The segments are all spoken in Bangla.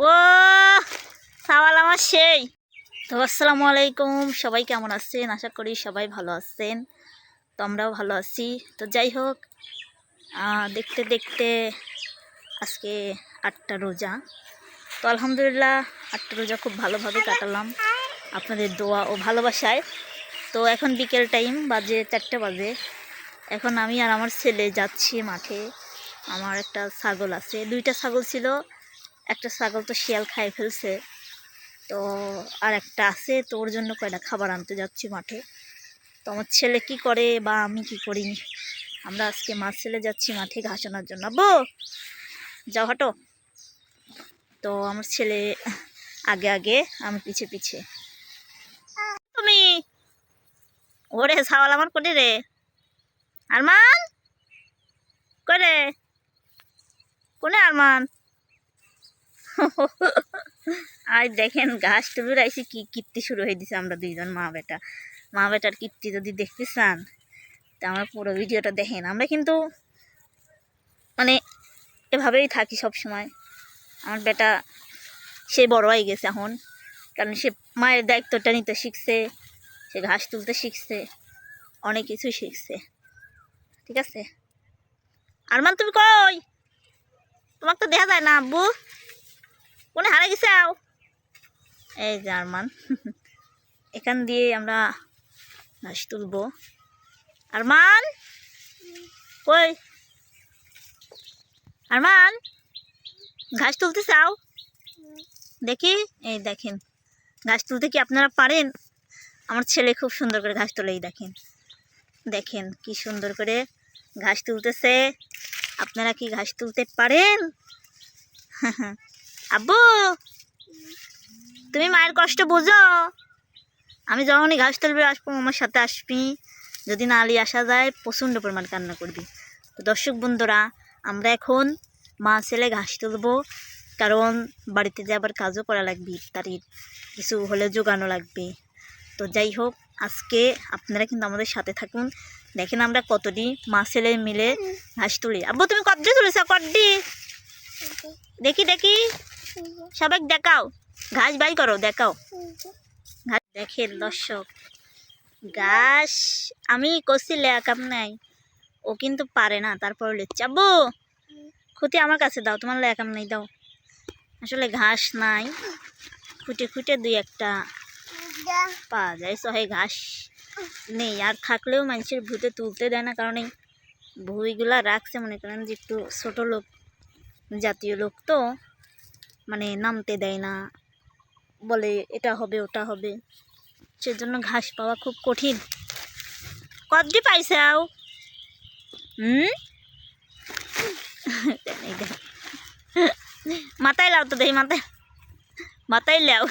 ও সাওয়াল আমার সেই তো আসসালামু আলাইকুম, সবাই কেমন আছেন? আশা করি সবাই ভালো আছেন। তো আমরাও ভালো আছি। তো যাই হোক, দেখতে দেখতে আজকে 8টা রোজা। তো আলহামদুলিল্লাহ 8টা রোজা খুব ভালোভাবে কাটালাম আপনাদের দোয়া ও ভালোবাসায়। তো এখন বিকেল টাইম, বাজে 4টা বাজে। এখন আমি আর আমার ছেলে যাচ্ছি মাঠে। আমার একটা ছাগল আছে, 2টা ছাগল ছিল। একটা ছাগল তো শিয়াল খাই ফেলছে, তো আর একটা আছে, তো ওর জন্য কয়টা খাবার আনতে যাচ্ছি মাঠে। তো আমার ছেলে কি করে বা আমি কি করি, আমরা আজকে মা ছেলে যাচ্ছি মাঠে ঘাস আনার জন্য। আব্বু যাও, হাঁটো। তো আমার ছেলে আগে আগে, আমি পিছে পিছে। তুমি ওরে ছাওয়াল আমার কোনে রে? আরমান করে কোনে আরমান? আর দেখেন ঘাস তুলে রাইছি, কি কীর্তি শুরু হয়ে দিছে। আমরা দুইজন মা বেটার কীর্তি যদি দেখতে চান তা আমার পুরো ভিডিওটা দেখেন। আমরা কিন্তু মানে এভাবেই থাকি সব সময়। আমার বেটা সে বড় হয়ে গেছে এখন, কারণ সে মায়ের দায়িত্বটা নিতে শিখছে, সে ঘাস তুলতে শিখছে, অনেক কিছু শিখছে। ঠিক আছে আরমান, তুমি কই? তোমাকে তো দেখা যায় না আব্বু, কোনে হারা গেছে? এই যে আরমান। এখান দিয়ে আমরা ঘাস তুলবো। আরমান কই? আরমান ঘাস তুলতে চাও? দেখি, এই দেখেন ঘাস তুলতে কি আপনারা পারেন? আমার ছেলে খুব সুন্দর করে ঘাস তোলে। এই দেখেন, দেখেন কি সুন্দর করে ঘাস তুলতেছে। আপনারা কি ঘাস তুলতে পারেন? আব্বু তুমি মায়ের কষ্ট বুঝো। আমি যখনই ঘাস তুলবে আসবো, আমার সাথে আসবি। যদি না আলি আসা যায়, প্রচণ্ড পরিমাণ কান্না করবি। তো দর্শক বন্ধুরা, আমরা এখন মা ছেলে ঘাস তুলবো, কারণ বাড়িতে যে আবার কাজও করা লাগবে, ইফতারির কিছু হলে জোগানো লাগবে। তো যাই হোক, আজকে আপনারা কিন্তু আমাদের সাথে থাকুন। দেখেন আমরা কতটি মা ছেলে মিলে ঘাস তুলি। আব্বু তুমি কতটি তুলেছ? কতটি দেখি দেখি, সবাই দেখাও, ঘাস বাই করো, দেখাও ঘাস। দেখেন দর্শক, ঘাস আমি করছিলে কাম নাই, ও কিন্তু পারে না, তারপর লিখছে। আব্বু খুঁটি আমার কাছে দাও, তোমার লেখাম নাই, দাও। আসলে ঘাস নাই, খুঁটে খুঁটে দুই একটা পাওয়া যায়, সহে ঘাস নেই। আর থাকলেও মানুষের ভূতে তুলতে দেয় না, কারণ এই ভুঁইগুলা রাখছে মনে করেন যে একটু ছোটো লোক জাতীয় লোক, তো মানে নামতে দেয় না, বলে এটা হবে ওটা হবে, সেজন্য ঘাস পাওয়া খুব কঠিন। কতটি পাইছাও? মাথায় লাও তো দেখি, মাথায় মাথায় লেও,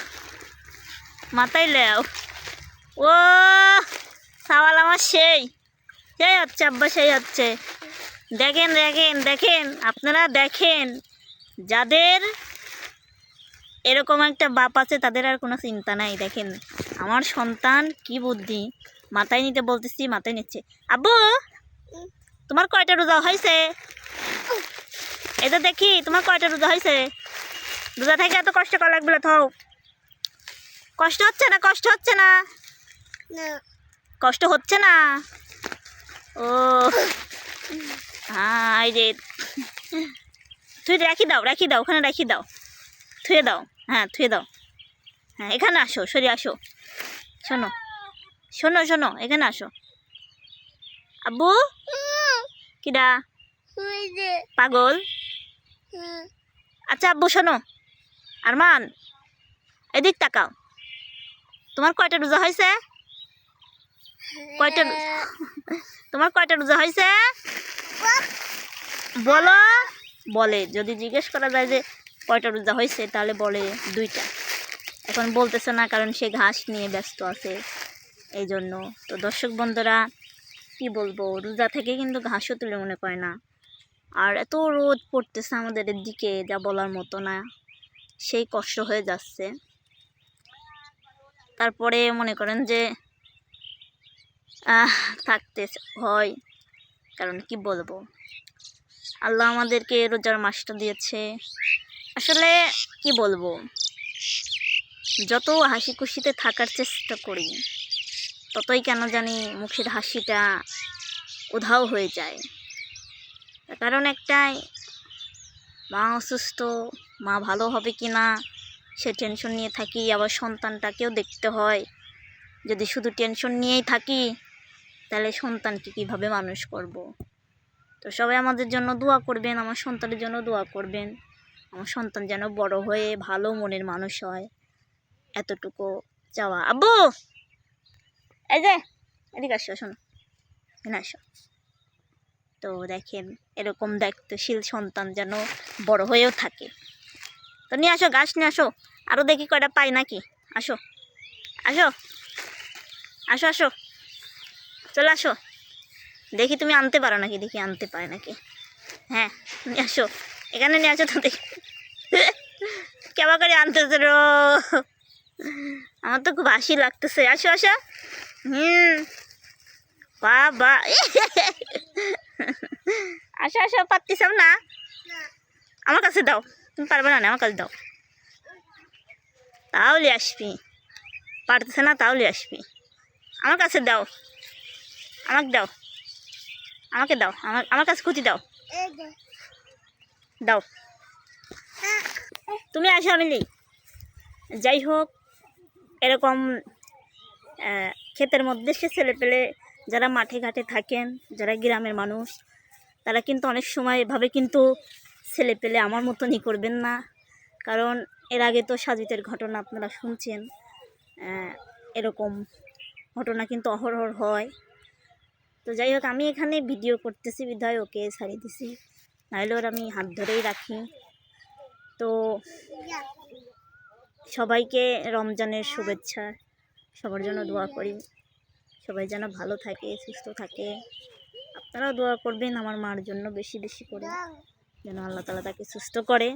মাথায় লেও। ও সাওয়াল আমার সেই সেই হচ্ছে আব্বা, সেই হচ্ছে। দেখেন দেখেন দেখেন, আপনারা দেখেন, যাদের এরকম একটা বাপ আছে তাদের আর কোনো চিন্তা নাই। দেখেন আমার সন্তান কি বুদ্ধি, মাথায় নিতে বলতেছি মাথায় নিচ্ছে। আব্বু তোমার কয়টা রোজা হয়েছে? এটা দেখি তোমার কয়টা রোজা হয়েছে? রোজা থেকে এত কষ্ট করা লাগবে না, থাও। কষ্ট হচ্ছে না? কষ্ট হচ্ছে না? কষ্ট হচ্ছে না? ও হ্যাঁ, এই যে তুই রাখি দাও, রাখি দাও, ওখানে রাখি দাও, থুয়ে দাও। হ্যাঁ থুয়ে দাও। হ্যাঁ এখানে আসো, সরি আসো, শোনো শোনো শোনো, এখানে আসো। আব্বু কিডা পাগল? আচ্ছা আব্বু শোনো, আরমান এদিক তাকাও, তোমার কয়টা রোজা হয়েছে? কয়টা তোমার কয়টা রোজা হয়েছে বলো? বলে, যদি জিজ্ঞেস করা যায় যে কয়টা রোজা হয়েছে, তাহলে বলে 2টা। এখন বলতেছে না, কারণ সে ঘাস নিয়ে ব্যস্ত আছে, এই জন্য। তো দর্শক বন্ধুরা, কি বলবো, রোজা থেকে কিন্তু ঘাসও তুলে মনে করে না। আর এত রোদ পড়তেছে আমাদের দিকে, যা বলার মতো না, সেই কষ্ট হয়ে যাচ্ছে। তারপরে মনে করেন যে থাকতে হয়, কারণ কি বলবো, আল্লাহ আমাদেরকে রোজার মাসটা দিয়েছে, আসলে কি বলবো, যত হাসি খুশিতে থাকার চেষ্টা করি ততই কেন জানি মুখের হাসিটা উধাও হয়ে যায়। তার কারণ একটাই, মা অসুস্থ, মা ভালো হবে কি না সে টেনশন নিয়ে থাকি। আবার সন্তানটাকেও দেখতে হয়। যদি শুধু টেনশন নিয়েই থাকি তাহলে সন্তানকে কীভাবে মানুষ করব। তো সবাই আমাদের জন্য দোয়া করবেন, আমার সন্তানের জন্য দোয়া করবেন। আমার সন্তান যেন বড় হয়ে ভালো মনের মানুষ হয়, এতটুকু চাওয়া। আব্বু এই যে এদিকে আসো, শোনো এখানে আসো। তো দেখেন এরকম দায়িত্বশীল সন্তান যেন বড় হয়েও থাকে। তো নিয়ে আসো, ঘাস নিয়ে আসো, আরও দেখি কয়টা পাই নাকি। আসো আসো আসো আসো, চলে আসো, দেখি তুমি আনতে পারো নাকি, দেখি আনতে পারে নাকি। হ্যাঁ নিয়ে আসো, এখানে নিয়ে আসো। তো দেখি কেমন করে আনতেছে রো, আমার তো খুব হাসি লাগতেছে। আসো আসো, বাবা আসো আসো, পারতেছাম না, আমার কাছে দাও, তুমি পারবে না, আমার কাছে দাও, তাহলে আসবি। পারতেছে না তাহলে আসবি, আমার কাছে দাও, আমাকে দাও, আমাকে দাও, আমার কাছে খুঁটি দাও, দাও তুমি আসো, আমি নেই। যাই হোক, এরকম ক্ষেতের মধ্যে সে ছেলে পেলে যারা মাঠে ঘাটে থাকেন, যারা গ্রামের মানুষ, তারা কিন্তু অনেক সময় এভাবে কিন্তু ছেলে পেলে আমার মতনই করবেন না। কারণ এর আগে তো সাজিদের ঘটনা আপনারা শুনছেন, এরকম ঘটনা কিন্তু অহরহ হয়। তো যাই হোক, আমি এখানে ভিডিও করতেছি বিধায় ওকে ছাড়িয়ে দিছি, নাহলে ওর আমি হাত ধরেই রাখি। তো সবাইকে রমজানের শুভেচ্ছা, সবার জন্য দোয়া করি, সবাই যেন ভালো থাকে, সুস্থ থাকে। আপনারাও দোয়া করবেন আমার মার জন্য বেশি বেশি করে, যেন আল্লাহ তাআলা তাকে সুস্থ করে।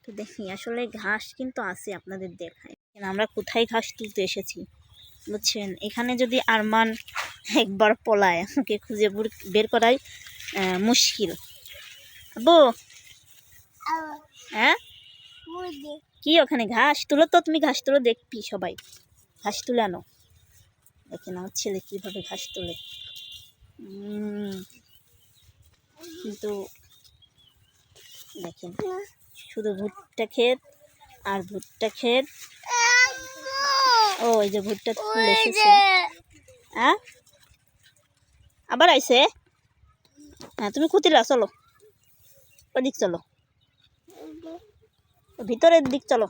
তো দেখি আসলে ঘাস কিন্তু আছে, আপনাদের দেখায় আমরা কোথায় ঘাস তুলতে এসেছি বুঝছেন। এখানে যদি আরমান একবার পলায়, ওকে খুঁজে বের করাই মুশকিল। আব্বু হ্যাঁ কি ওখানে ঘাস তুলো, তো তুমি ঘাস তুলো, দেখবি সবাই ঘাস তুলে আনো। দেখেন আমার ছেলে কীভাবে ঘাস তোলে। কিন্তু দেখেন শুধু ভুট্টা ক্ষেত আর ভুট্টা ক্ষেত। ও এই যে ভুট্টা ফুল এসেছে, হ্যাঁ আবার আইছে। হ্যাঁ তুমি কুতিলা, চলো ওদিক চলো, ভিতরের দিক চলো।